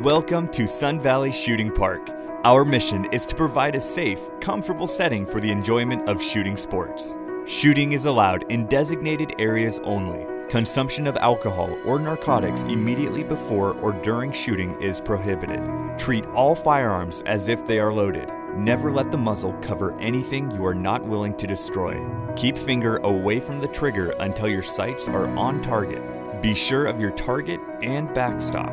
Welcome to Sun Valley Shooting Park. Our mission is to provide a safe, comfortable setting for the enjoyment of shooting sports. Shooting is allowed in designated areas only. Consumption of alcohol or narcotics immediately before or during shooting is prohibited. Treat all firearms as if they are loaded. Never let the muzzle cover anything you are not willing to destroy. Keep finger away from the trigger until your sights are on target. Be sure of your target and backstop.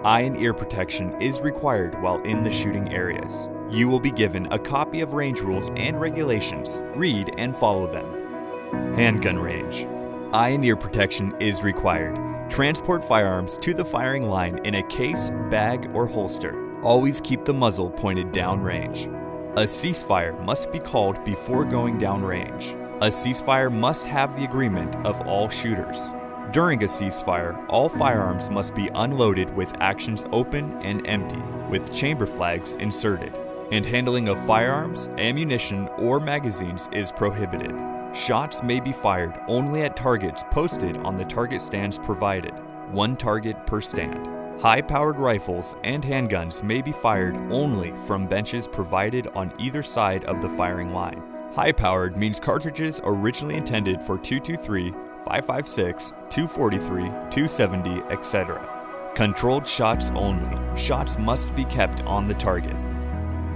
Eye and ear protection is required while in the shooting areas. You will be given a copy of range rules and regulations. Read and follow them. Handgun range. Eye and ear protection is required. Transport firearms to the firing line in a case, bag, or holster. Always keep the muzzle pointed downrange. A ceasefire must be called before going downrange. A ceasefire must have the agreement of all shooters. During a ceasefire, all firearms must be unloaded with actions open and empty, with chamber flags inserted. And handling of firearms, ammunition, or magazines is prohibited. Shots may be fired only at targets posted on the target stands provided, one target per stand. High-powered rifles and handguns may be fired only from benches provided on either side of the firing line. High-powered means cartridges originally intended for .223, 5.56, 243, 270, etc. Controlled shots only. Shots must be kept on the target.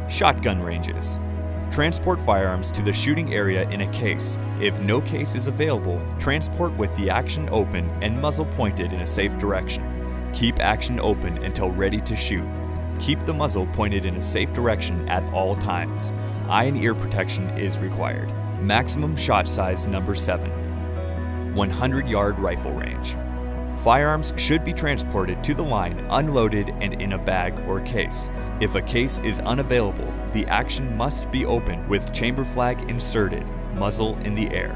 Shotgun ranges. Transport firearms to the shooting area in a case. If no case is available, transport with the action open and muzzle pointed in a safe direction. Keep action open until ready to shoot. Keep the muzzle pointed in a safe direction at all times. Eye and ear protection is required. Maximum shot size number 7. 100-yard rifle range. Firearms should be transported to the line unloaded and in a bag or case. If a case is unavailable, the action must be open with chamber flag inserted, muzzle in the air.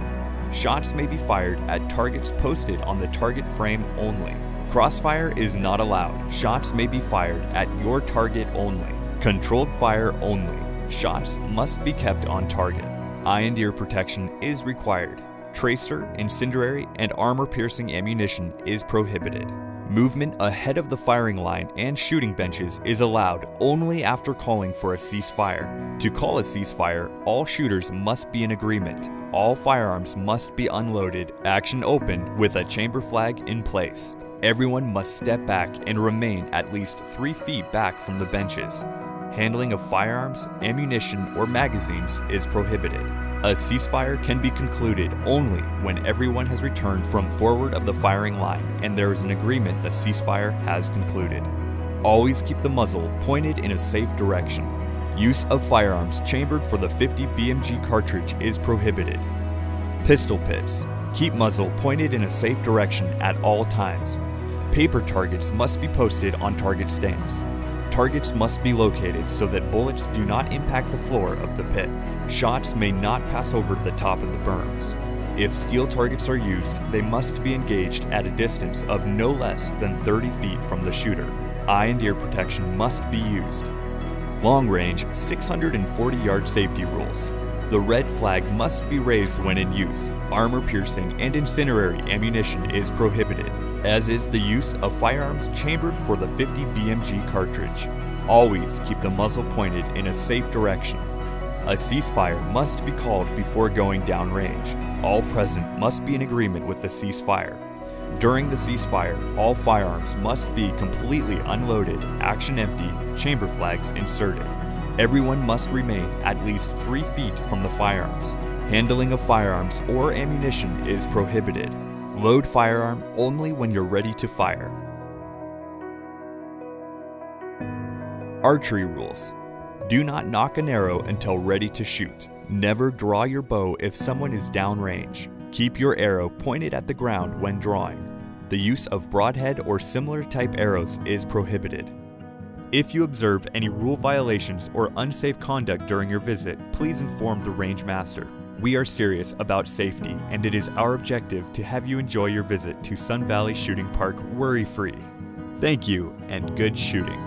Shots may be fired at targets posted on the target frame only. Crossfire is not allowed. Shots may be fired at your target only. Controlled fire only. Shots must be kept on target. Eye and ear protection is required. Tracer, incendiary, and armor-piercing ammunition is prohibited. Movement ahead of the firing line and shooting benches is allowed only after calling for a ceasefire. To call a ceasefire, all shooters must be in agreement. All firearms must be unloaded, action open, with a chamber flag in place. Everyone must step back and remain at least 3 feet back from the benches. Handling of firearms, ammunition, or magazines is prohibited. A ceasefire can be concluded only when everyone has returned from forward of the firing line and there is an agreement the ceasefire has concluded. Always keep the muzzle pointed in a safe direction. Use of firearms chambered for the 50 BMG cartridge is prohibited. Pistol pits. Keep muzzle pointed in a safe direction at all times. Paper targets must be posted on target stands. Targets must be located so that bullets do not impact the floor of the pit. Shots may not pass over the top of the berms. If steel targets are used, they must be engaged at a distance of no less than 30 feet from the shooter. Eye and ear protection must be used. Long range 640-yard safety rules. The red flag must be raised when in use. Armor-piercing and incendiary ammunition is prohibited, as is the use of firearms chambered for the 50 BMG cartridge. Always keep the muzzle pointed in a safe direction. A ceasefire must be called before going downrange. All present must be in agreement with the ceasefire. During the ceasefire, all firearms must be completely unloaded, action empty, chamber flags inserted. Everyone must remain at least 3 feet from the firearms. Handling of firearms or ammunition is prohibited. Load firearm only when you're ready to fire. Archery rules. Do not nock an arrow until ready to shoot. Never draw your bow if someone is downrange. Keep your arrow pointed at the ground when drawing. The use of broadhead or similar type arrows is prohibited. If you observe any rule violations or unsafe conduct during your visit, please inform the range master. We are serious about safety, and it is our objective to have you enjoy your visit to Sun Valley Shooting Park worry-free. Thank you, and good shooting.